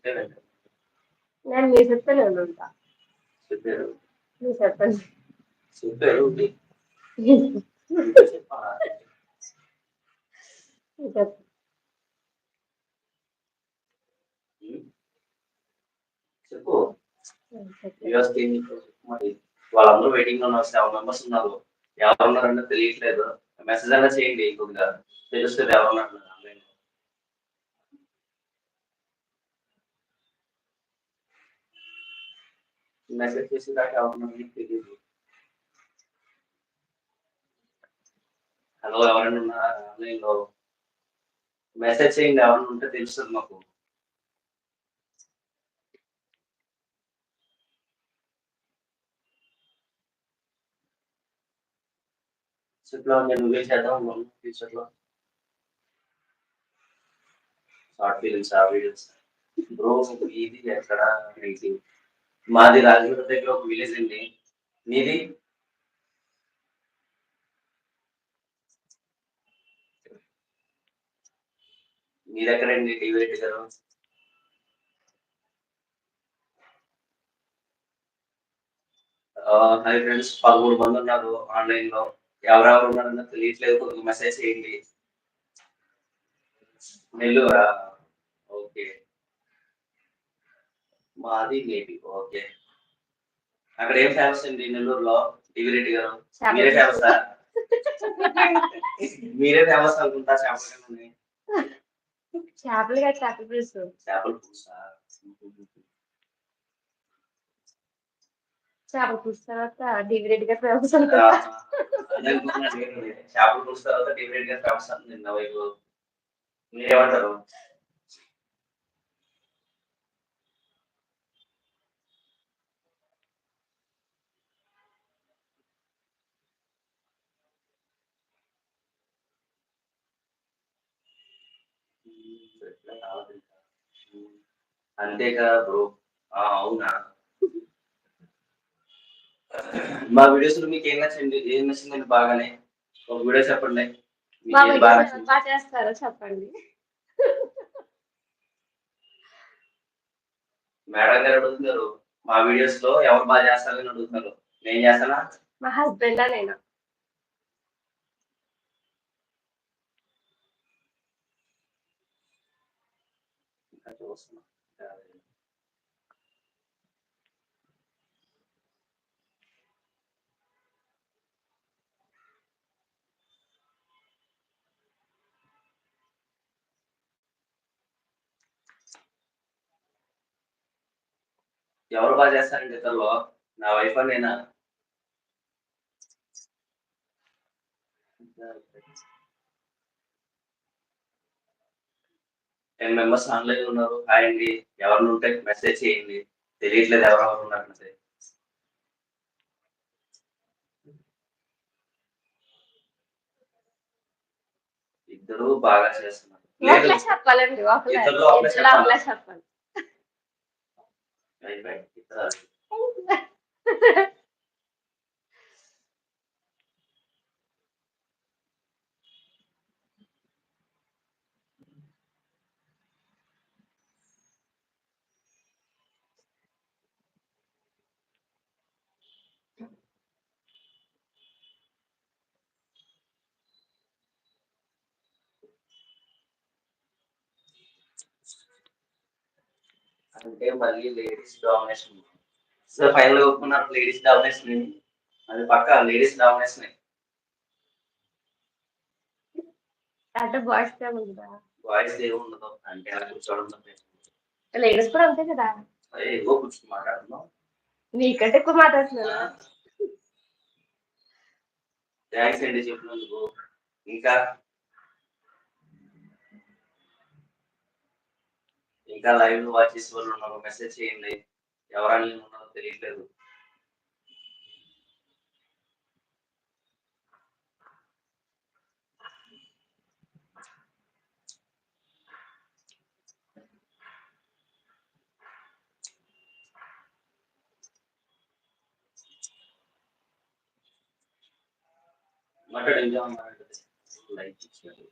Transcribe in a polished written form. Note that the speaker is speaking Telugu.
నేను మీరు చెప్తేనే ఉంటా. చెప్పారు మీరు చెప్పండి. చెప్పారు చెప్పు మరి వాళ్ళందరూ వెయిటింగ్ లో ఉన్నారు. 7 మెంబర్స్ ఉన్నారు. ఎవరు ఉన్నారని తెలియట్లేదు. మెసేజ్ అన్నా చేయండి కొద్దిగా తెలుస్తుంది ఎవరున్నారు ఆన్లైన్ లో. మెసేజ్ చేసి దాకా ఎవరున్నారని తెలియదు. హలో ఎవరైనా ఉన్నారా ఆన్లైన్ లో? మెసేజ్ చేయండి ఎవరైనా ఉంటే తెలుస్తుంది మాకు. ఫ్యూచర్లో నువ్వే చేద్దాం ఫ్యూచర్ లో షార్ట్ ఫిలిమ్స్ ఆ వీడియోస్. బ్రో ఇది ఎక్కడ ఇది మాది రాజమండ్రి దగ్గర ఒక విలేజ్ అండి. మీది? మీది ఎక్కడండి టీవీ రెడ్డి గారు? హై ఫ్రెండ్స్ 13 మంది ఉన్నారు ఆన్లైన్ లో. ఎవరెవరు ఉన్నారన్న తెలియట్లేదు. కొద్దిగా మెసేజ్ చేయండి. నెల్లూరా? ఓకే. మాది నేటి ఓకే. అక్కడ ఏం ఫేమస్ అండి నెల్లూరులో టీవీ రెడ్డి గారు? మీరే ఫేమసా? మీరే ఫేమస్ అనుకుంటా చేపలు. చేపలుగా చేపల పులుసు. చేపల పులుసా? చేపల పులుసు తర్వాత టీవీ రెడ్డి గారు ఫేమస్ అనుకుంటా. చేపల పులుసు తర్వాత టీవీ రెడ్డి గారు ఫేమస్ అంటుంది నా వైపు. మీరేమంటారు? అంతేగా బ్రో. అవునా? మా వీడియోస్ లో మీకు ఏం నచ్చింది? ఏం నచ్చిందండి బాగానే? ఒక వీడియో చెప్పండి. బాగా చేస్తారో చెప్పండి. మేడం గారు అడుగుతున్నారు మా వీడియోస్ లో ఎవరు బాగా చేస్తారని అడుగుతున్నారు. నేను చేస్తానా? మా హస్బెండ్ నేను. ఎవరు బాగా చేస్తారండి ఇద్దరులో? నా వైఫ్ నేనా? 10 మెంబర్స్ ఆన్లైన్ ఉన్నారు. హాయ్ అండి. ఎవరిని ఉంటే మెసేజ్ చేయండి. తెలియట్లేదు ఎవరెవరు ఉన్నారంటే. ఇద్దరు బాగా చేస్తున్నారు. చెప్పాలండి ఇద్దరు చెప్పాలి. అంటే మళ్ళీ లేడీస్ డామినేషన్. సో ఫైనల్ గా ఒప్పుకున్నారు లేడీస్ డామినేషన్. అది పక్క లేడీస్ డామినేషన్. అంటే బాయ్స్ ఉందా? బాయ్స్ ఏముండదు అంటే అలా కూర్చోవడం. లేడీస్ కూడా అంతే కదా. ఎక్కువ కూర్చొని మాట్లాడుతున్నాం. నీకంటే ఎక్కువ మాట్లాడుతున్నా. థ్యాంక్స్ అండి చెప్పినందుకు. ఇంకా లైవ్ వాచ్ చేసే వాళ్ళు ఉన్నారు. మెసేజ్ చేయండి. ఎవరైనా ఉన్నారో తెలియట్లేదు. మాట్లాడండి. లైక్ ఇచ్చారు.